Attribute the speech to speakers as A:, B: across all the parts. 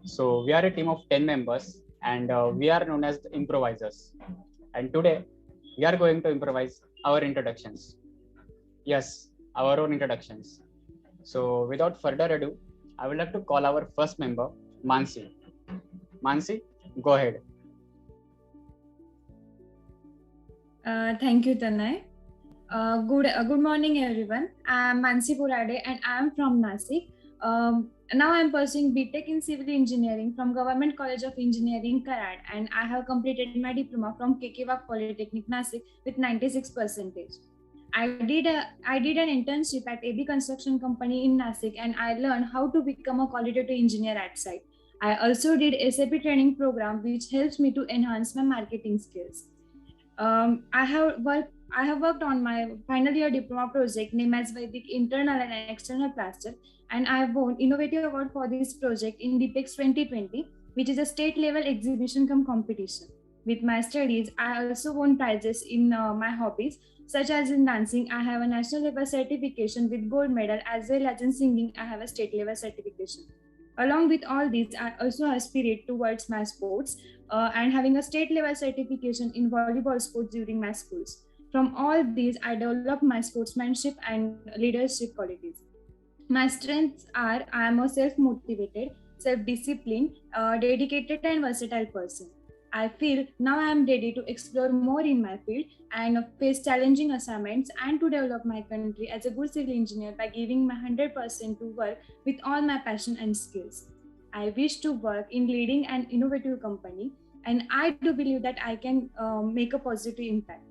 A: So we are a team of 10 members and we are known as the improvisers. And today we are going to improvise our introductions. Yes, our own introductions. So without further ado, I would like to call our first member, Mansi. Mansi, go ahead.
B: Thank you, Tanay. Good morning, everyone. I am Mansi Purade and I am from Nasik. Now I am pursuing BTech in Civil Engineering from Government College of Engineering, Karad, and I have completed my diploma from KK Polytechnic, Nasik with 96%. I did an internship at AB Construction Company in Nasik and I learned how to become a qualitative engineer at site. I also did SAP training program which helps me to enhance my marketing skills. I have worked on my final year diploma project named as Vedic Internal and External Plaster, and I have won Innovative Award for this project in DPEX 2020, which is a state level exhibition cum competition. With my studies, I also won prizes in my hobbies, such as in dancing. I have a national level certification with gold medal, as well as in singing. I have a state level certification. Along with all these, I also aspirate towards my sports and having a state level certification in volleyball sports during my schools. From all these, I developed my sportsmanship and leadership qualities. My strengths are I am a self motivated, self disciplined, dedicated, and versatile person. I feel now I am ready to explore more in my field and face challenging assignments and to develop my country as a good civil engineer by giving my 100% to work with all my passion and skills. I wish to work in leading an innovative company, and I do believe that I can make a positive impact.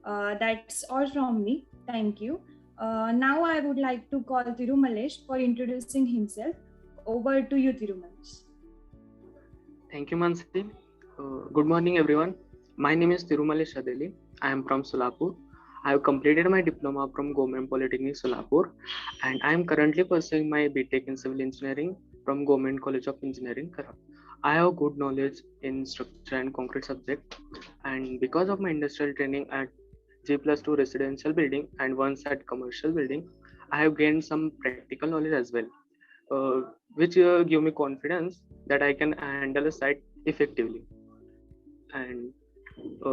B: That's all from me. Thank you. Now I would like to call Tirumalesh for introducing himself. Over to you, Tirumalesh.
C: Thank you, Mansi. Good morning, everyone. My name is Tirumalesh Adeli. I am from Solapur. I have completed my diploma from Government Polytechnic Solapur, and I am currently pursuing my BTech in Civil Engineering from Government College of Engineering, Karad. I have good knowledge in structure and concrete subject, and because of my industrial training at G+2 residential building and once at commercial building, I have gained some practical knowledge as well, which give me confidence that I can handle a site effectively. And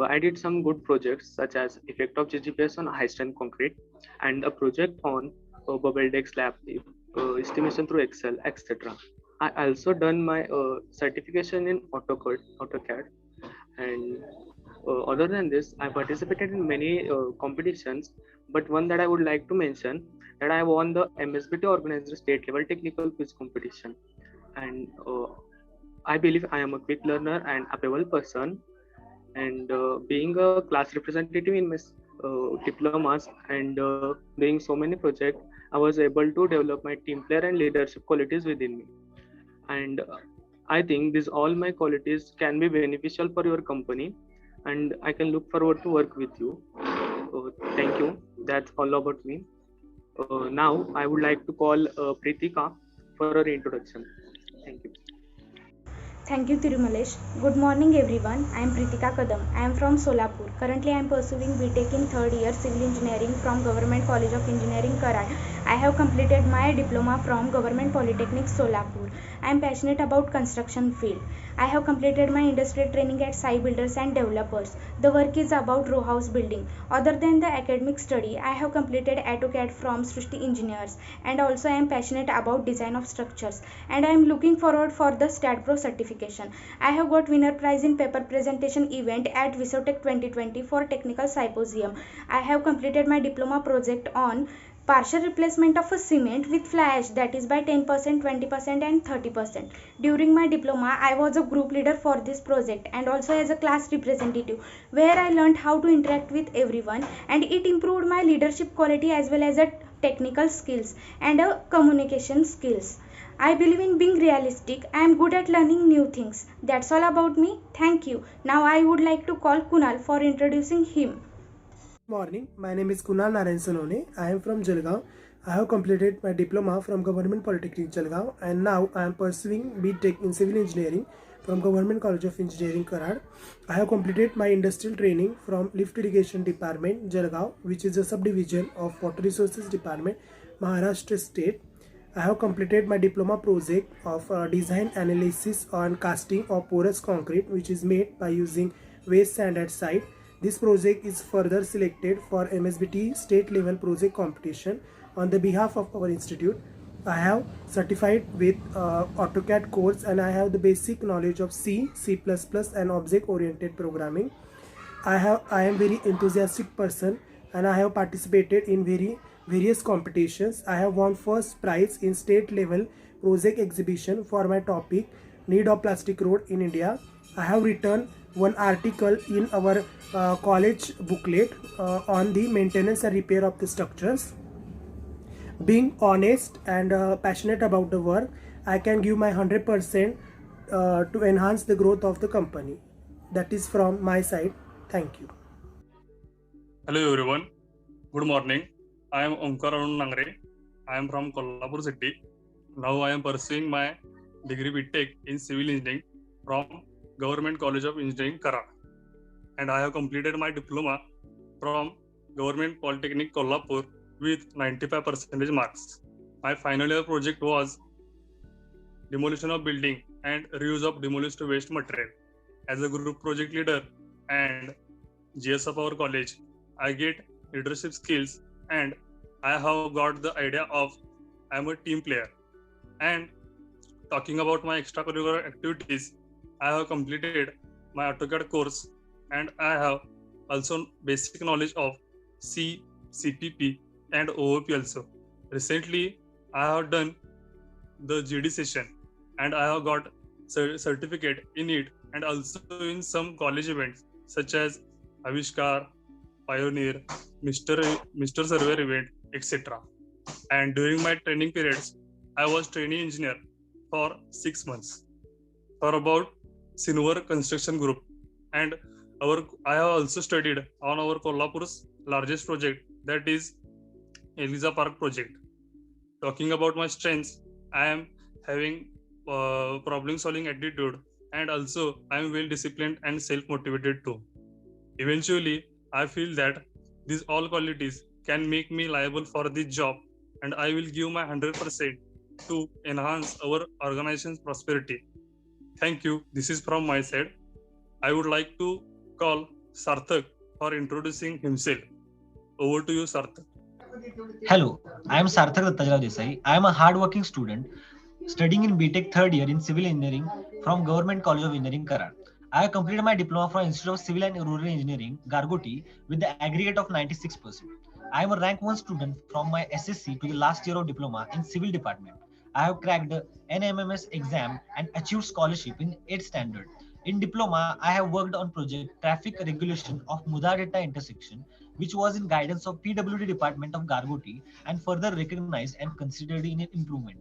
C: I did some good projects such as effect of GGPS on high strength concrete and a project on bubble deck slab estimation through Excel, etc. I also done my certification in AutoCAD, and other than this, I participated in many competitions. But one that I would like to mention that I won the MSBT organized state level technical quiz competition, and I believe I am a quick learner and affable person. And being a class representative in my diplomas and doing so many projects, I was able to develop my team player and leadership qualities within me. And I think these all my qualities can be beneficial for your company, and I can look forward to work with you. Thank you. That's all about me. Now I would like to call Pritika for her introduction. Thank you.
D: Thank you, Tirumalesh. Good morning, everyone. I am Pritika Kadam. I am from Solapur. Currently, I am pursuing BTech in third year Civil Engineering from Government College of Engineering, Karad. I have completed my diploma from Government Polytechnic, Solapur. I am passionate about construction field. I have completed my industrial training at site builders and developers. The work is about row house building. Other than the academic study, I have completed AutoCAD from Srishti Engineers, and also I am passionate about design of structures, and I am looking forward for the StatPro certification. I have got winner prize in paper presentation event at Visotech 2020 for technical symposium. I have completed my diploma project on partial replacement of a cement with fly ash, that is by 10%, 20% and 30%. During my diploma, I was a group leader for this project and also as a class representative, where I learned how to interact with everyone, and it improved my leadership quality as well as a technical skills and a communication skills. I believe in being realistic. I am good at learning new things. That's all about me. Thank you. Now I would like to call Kunal for introducing him.
E: Morning, my name is Kunal Narayan Sonone. I am from Jalgaon. I have completed my diploma from Government Polytechnic Jalgaon, and now I am pursuing BTech in Civil Engineering from Government College of Engineering, Karad. I have completed my industrial training from Lift Irrigation Department, Jalgaon, which is a subdivision of Water Resources Department, Maharashtra State. I have completed my diploma project of design analysis on casting of porous concrete, which is made by using waste sand at site. This project is further selected for MSBT state level project competition on the behalf of our institute. I have certified with AutoCAD course, and I have the basic knowledge of C, C++, and object-oriented programming. I am very enthusiastic person, and I have participated in various competitions. I have won first prize in state level project exhibition for my topic Need of Plastic Road in India. I have written one article in our college booklet on the maintenance and repair of the structures. Being honest and passionate about the work, I can give my 100% to enhance the growth of the company. That is from my side. Thank you.
F: Hello everyone. Good morning. I am Omkar Arun Nangre. I am from Kolhapur city. Now I am pursuing my degree BTech in Civil Engineering from Government College of Engineering, Karad. And I have completed my diploma from Government Polytechnic, Kolhapur with 95% marks. My final year project was demolition of building and reuse of demolished waste material. As a group project leader and GS of our college, I get leadership skills, and I have got the idea of I am a team player. And talking about my extracurricular activities, I have completed my AutoCAD course, and I have also basic knowledge of C, CPP, and OOP also. Recently, I have done the GD session, and I have got certificate in it, and also in some college events such as Avishkar, Pioneer, Mr. Surveyor event, etc. And during my training periods, I was training engineer for 6 months for about Sinwar Construction Group, and I have also studied on our Kolhapur's largest project, that is Eliza Park project. Talking about my strengths, I am having problem solving attitude, and also I am well disciplined and self-motivated too. Eventually, I feel that these all qualities can make me liable for this job, and I will give my 100% to enhance our organization's prosperity. Thank you. This is from my side. I would like to call Sarthak for introducing himself. Over to you, Sarthak.
G: Hello, I am Sarthak Dattajrao Desai. I am a hardworking student studying in BTech third year in Civil Engineering from Government College of Engineering, Karad. I have completed my diploma from Institute of Civil and Rural Engineering, Gargoti, with the aggregate of 96%. I am a rank 1 student from my SSC to the last year of diploma in Civil Department. I have cracked the NMMS exam and achieved scholarship in 8th standard. In diploma, I have worked on project traffic regulation of Mudadetta intersection, which was in guidance of PWD department of Gargoti and further recognized and considered in improvement.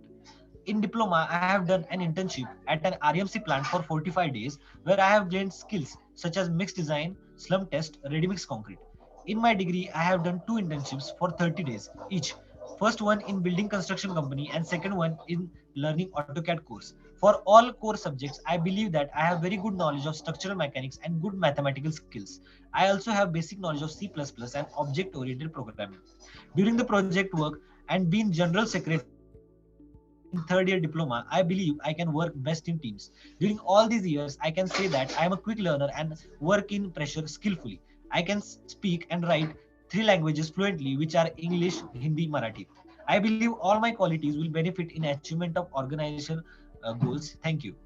G: In diploma, I have done an internship at an RMC plant for 45 days where I have gained skills such as mix design, slum test, ready mix concrete. In my degree, I have done 2 internships for 30 days each. First one in building construction company and second one in learning AutoCAD course. For all core subjects, I believe that I have very good knowledge of structural mechanics and good mathematical skills. I also have basic knowledge of C++ and object-oriented programming. During the project work and being general secretary in third year diploma, I believe I can work best in teams. During all these years, I can say that I am a quick learner and work in pressure skillfully. I can speak and write 3 languages fluently, which are English, Hindi, Marathi. I believe all my qualities will benefit in achievement of organizational goals. Thank you.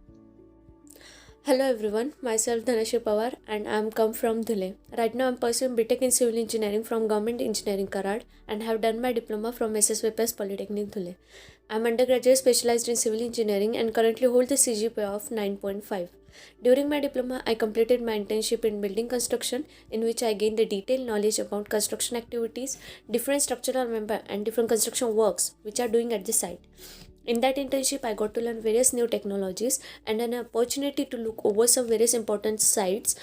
H: Hello everyone, myself Dhanashri Pawar and I am come from Dhule. Right now I am pursuing BTech in Civil Engineering from Government Engineering Karad and have done my diploma from SSVPS Polytechnic Dhule. I am undergraduate specialized in Civil Engineering and currently hold the CGPA of 9.5. During my diploma, I completed my internship in building construction, in which I gained the detailed knowledge about construction activities, different structural member and different construction works which are doing at the site. In that internship, I got to learn various new technologies and an opportunity to look over some various important sites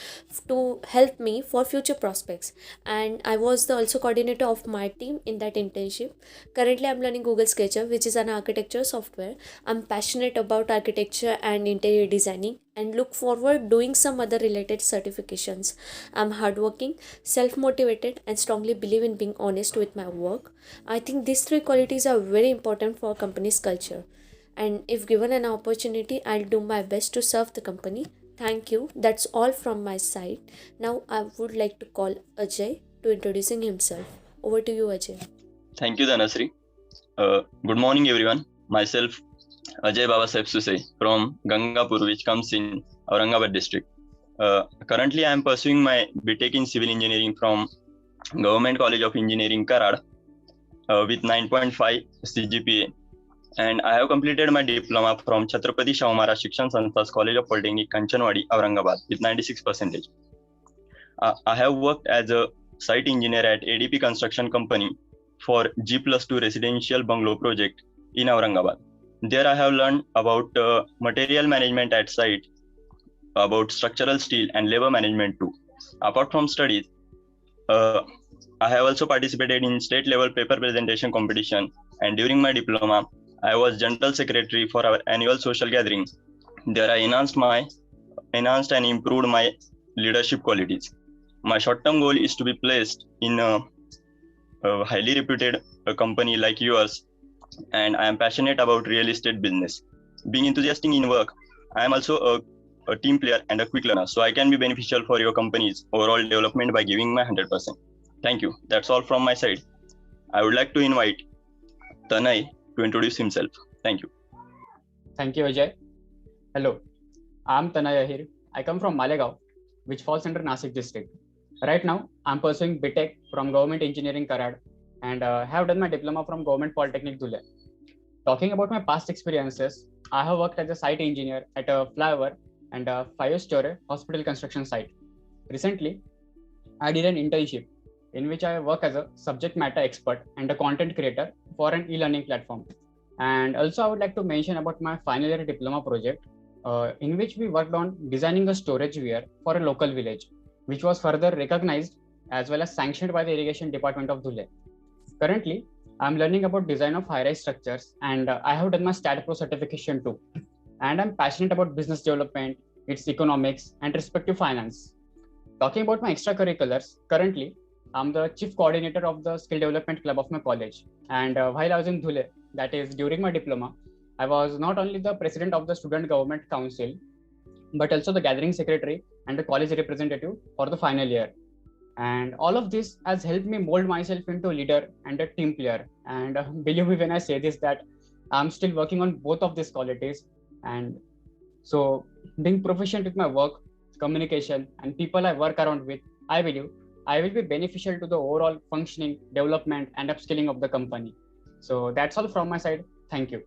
H: to help me for future prospects. And I was the also coordinator of my team in that internship. Currently, I'm learning Google SketchUp, which is an architecture software. I'm passionate about architecture and interior designing. and look forward doing some other related certifications. I'm hardworking, self-motivated, and strongly believe in being honest with my work. I think these three qualities are very important for a company's culture. And if given an opportunity, I'll do my best to serve the company. Thank you. That's all from my side. Now I would like to call Ajay to introducing himself. Over to you, Ajay.
I: Thank you, Dhanasri. Good morning, everyone. Myself, Ajay Babasaheb Susai from Gangapur, which comes in Aurangabad district. Currently, I am pursuing my BTech in Civil Engineering from Government College of Engineering, Karad, with 9.5 CGPA. And I have completed my diploma from Chhatrapati Shahu Maharaj Shikshan Sanstha's College of Polytechnic, Kanchanwadi, Aurangabad, with 96%. I have worked as a site engineer at ADP Construction Company for G+2 residential bungalow project in Aurangabad. There I have learned about material management at site, about structural steel and labor management too. Apart from studies, I have also participated in state level paper presentation competition, and during my diploma, I was general secretary for our annual social gathering. There I enhanced and improved my leadership qualities. My short-term goal is to be placed in a highly reputed company like yours, and I am passionate about real estate business. Being enthusiastic in work, I am also a team player and a quick learner, so I can be beneficial for your company's overall development by giving my 100%. Thank you. That's all from my side. I would like to invite Tanay to introduce himself. Thank you.
A: Thank you, Ajay. Hello, I'm Tanay Ahir. I come from Malegaon, which falls under Nasik district. Right now, I'm pursuing BTech from Government Engineering Karad and have done my diploma from Government Polytechnic Dhule. Talking about my past experiences, I have worked as a site engineer at a flyover and a 5-story hospital construction site. Recently, I did an internship in which I work as a subject matter expert and a content creator for an e-learning platform. And also, I would like to mention about my final year diploma project, in which we worked on designing a storage weir for a local village, which was further recognized as well as sanctioned by the Irrigation Department of Dhule. Currently, I'm learning about design of high-rise structures, and I have done my StatPro certification too. And I'm passionate about business development, its economics, and respective finance. Talking about my extracurriculars, currently, I'm the chief coordinator of the skill development club of my college. And while I was in Dhule, that is during my diploma, I was not only the president of the student government council, but also the gathering secretary and the college representative for the final year. And all of this has helped me mold myself into a leader and a team player. And believe me when I say this, that I'm still working on both of these qualities. And so being proficient with my work, communication, and people I work around with, I believe I will be beneficial to the overall functioning, development, and upskilling of the company. So that's all from my side. Thank you.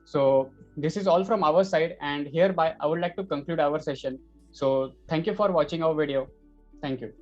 A: So this is all from our side, and hereby I would like to conclude our session. So thank you for watching our video. Thank you.